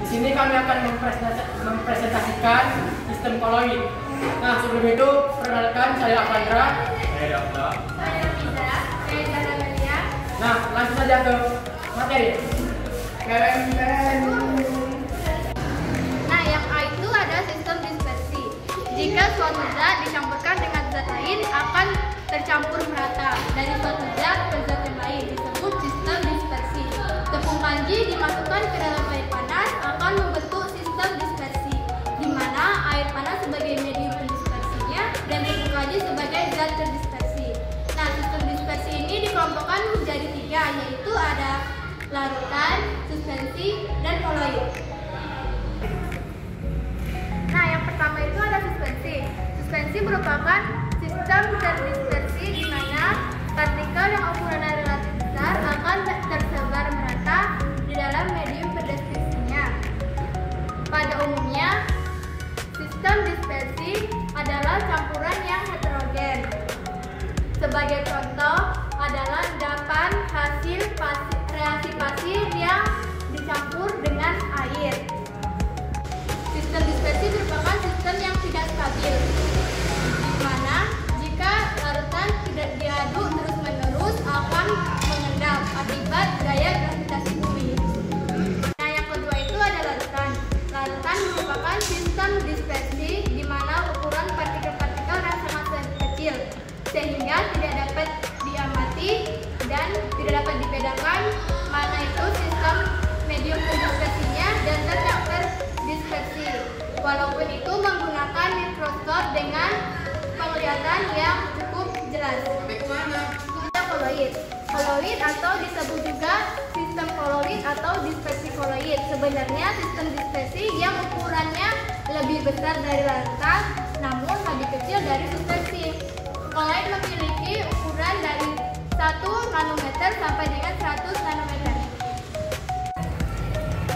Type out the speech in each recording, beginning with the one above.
Di sini kami akan mempresentasikan sistem koloid. Nah, sebelum itu perkenalkan, saya Avandra. Saya Dafta. Saya Riza. Saya Zahra. Nah, langsung saja ke materi. Nah, yang A itu ada sistem dispersi. Jika suatu zat dicampurkan dengan zat lain akan tercampur merata dari suatu zat ke zat yang lain, disebut sistem dispersi. Tepung kanji dimasukkan ke dalam air panas akan membentuk sistem dispersi, di mana air panas sebagai medium pendispersinya dan tepung kanji sebagai zat terdispersi. Nah, sistem dispersi ini dikelompokkan menjadi 3, yaitu ada larutan, suspensi, dan koloid. Nah, yang pertama itu ada suspensi. Suspensi merupakan sistem terdispersi di mana partikel yang ukurannya relatif besar akan tersebar merata di dalam medium pendispersinya. Pada umumnya, sistem dispersi adalah campuran yang heterogen. Sebagai contoh adalah endapan hasil reaksi pasir yang dicampur dengan air. Sistem dispersi merupakan sistem yang tidak stabil, di mana jika larutan tidak diaduk terus-menerus akan mengendap akibat gaya gravitasi bumi. Nah, yang kedua itu ada larutan. Larutan merupakan sistem dispersi di mana ukuran partikel-partikel yang sangat kecil sehingga tidak dapat diamati dan tidak dapat dibedakan mana itu sistem medium terdispersinya dan zat yang terdispersi. Walaupun itu menggunakan mikroskop dengan penglihatan yang cukup jelas. Ada koloid. Koloid atau disebut juga sistem koloid atau dispersi koloid. Sebenarnya sistem dispersi yang ukurannya lebih besar dari larutan namun lebih kecil dari suspensi. Koloid memiliki ukuran dari 1 nanometer sampai dengan 100 nanometer.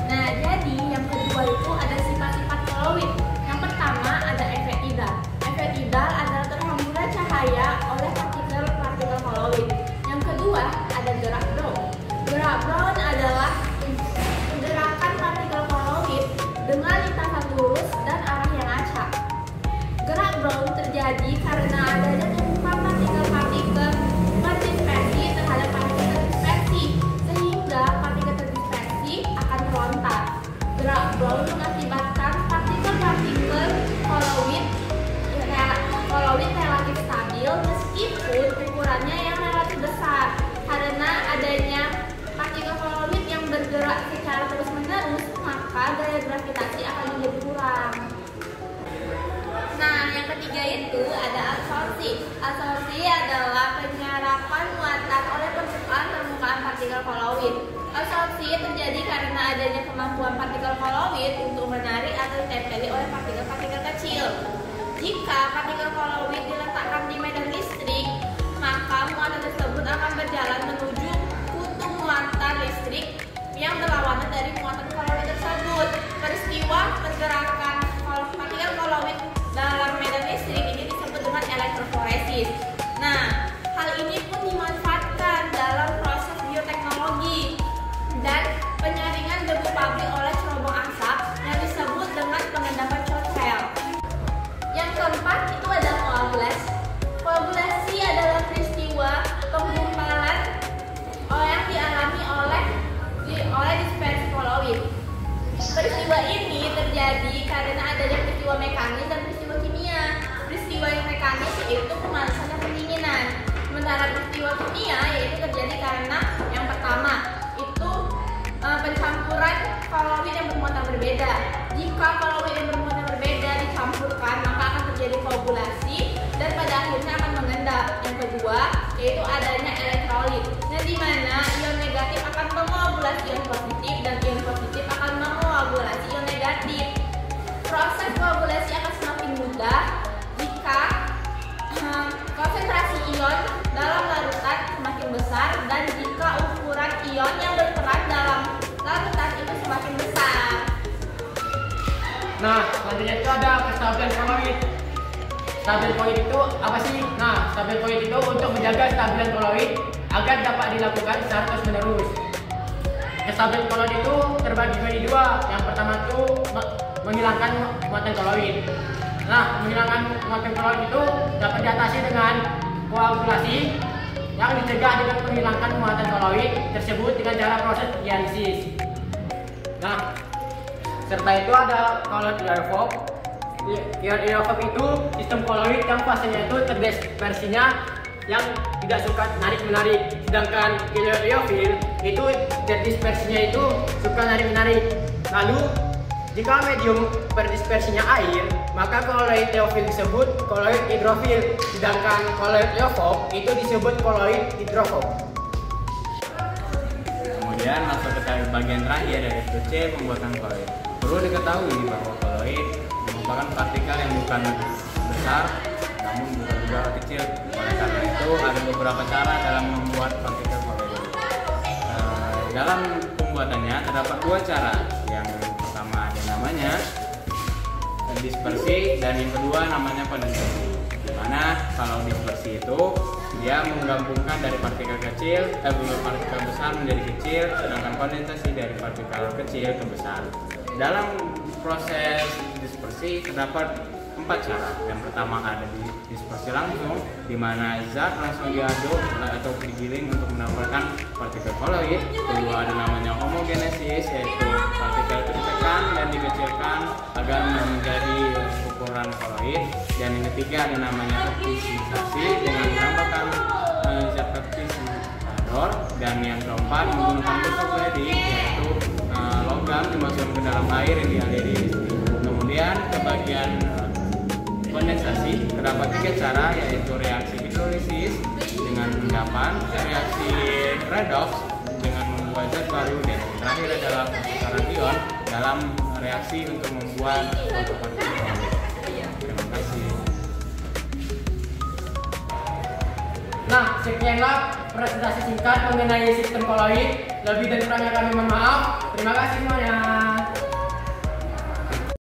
Nah, jadi yang kedua itu ada sifat-sifat koloid. Yang pertama ada efek tidal. Efek tidal adalah terhamburnya cahaya oleh partikel-partikel koloid. Yang kedua ada gerak Brown. Gerak Brown adalah gerakan partikel koloid dengan lintasan lurus dan arah yang acak. Gerak Brown terjadi karena adanya tumpukan partikel-partikel terdispersi terhadap partikel terdispersi, sehingga partikel terdispersi akan melontar. Gerak Brown mengakibatkan partikel-partikel koloid relatif stabil meskipun ukurannya yang relatif besar. Karena adanya partikel koloid yang bergerak secara terus-menerus, maka gaya gravitasi akan menjadi kurang. Nah, yang ketiga itu ada absorpsi. Absorpsi adalah penyerapan muatan oleh permukaan partikel koloid. Absorpsi terjadi karena adanya kemampuan partikel koloid untuk menarik atau ditempeli oleh partikel-partikel kecil. Jika partikel koloid diletakkan di medan listrik, maka muatan tersebut akan berjalan menuju kutub muatan listrik yang berlawanan dari muatan koloid tersebut. Peristiwa pergerakan partikel koloid dalam medan listrik ini disebut dengan elektroforesis. Nah, hal ini pun dimanfaatkan dalam proses bioteknologi dan penyaringan debu pabrik oleh cerobong asap yang disebut dengan pengendapan short cell. Yang keempat itu ada koagulasi. Koagulasi adalah peristiwa penggumpalan yang dialami oleh dispersi koloid. Peristiwa ini terjadi karena adanya peristiwa mekanis dan peristiwa kimia. Peristiwa yang mekanis yaitu pemanasan dan pendinginan. Sementara peristiwa kimia yaitu terjadi karena yang pertama itu pencampuran koloid yang bermuatan berbeda. Jika koloid yang bermuatan berbeda dicampurkan, maka akan terjadi koagulasi dan pada akhirnya akan mengendap. Yang kedua yaitu adanya elektrolit, di mana ion negatif akan mengoagulasi ion positif dan ion positif akan mengoagulasi ion negatif. Proses koagulasi akan semakin mudah jika konsentrasi ion dalam larutan semakin besar dan jika ukuran ion yang berperan dalam larutan itu semakin besar. Nah, selanjutnya itu ada kestabilan koloid. Stabil koloid itu apa sih? Nah, stabil koloid itu untuk menjaga stabilan koloid agar dapat dilakukan secara terus-menerus. Kestabilan koloid itu terbagi menjadi dua. Yang pertama itu menghilangkan muatan koloid. Nah, menghilangkan muatan koloid itu dapat diatasi dengan koagulasi yang dicegah dengan menghilangkan muatan koloid tersebut dengan cara proses dialisis. Nah, serta itu ada koloid Irvov. Irvov itu sistem koloid yang fasenya itu terdispersinya yang tidak suka narik-menarik, sedangkan iofil itu terdispersinya itu suka narik-menarik. Lalu jika medium berdispersinya air, maka koloid teofil disebut koloid hidrofil, sedangkan koloid Irvov itu disebut koloid hidrofob. Kemudian masuk ke bagian terakhir yaitu C, pembuatan koloid. Perlu diketahui bahwa koloid merupakan partikel yang bukan besar namun bukan juga kecil. Oleh karena itu ada beberapa cara dalam membuat partikel koloid. Dalam pembuatannya terdapat dua cara. Yang pertama ada namanya dispersi dan yang kedua namanya kondensasi. Dimana kalau dispersi itu dia menggabungkan dari partikel kecil, partikel besar menjadi kecil, sedangkan kondensasi dari partikel kecil ke besar. Dalam proses dispersi terdapat 4 cara. Yang pertama ada dispersi langsung, di mana zat langsung diaduk atau digiling untuk mendapatkan partikel koloid. Kedua ada namanya homogenesis, yaitu partikel ditekan dan dikecilkan agar menjadi ukuran koloid. Dan yang ketiga ada namanya replisisasi dengan menambahkan zat replisitador. Dan yang keempat menggunakan bentuk leading, yaitu logam dimasukkan ke dalam air yang dialiri listrik. Kemudian ke bagian kondensasi terdapat 3 cara, yaitu reaksi hidrolisis dengan endapan, reaksi redox dengan membuat zat baru, dan yang terakhir adalah pertukaran ion dalam reaksi untuk membuat suatu partikel. Terima kasih. Nah, sekianlah presentasi singkat mengenai sistem koloid. Lebih dan kurangnya kami mohon maaf. Terima kasih semuanya.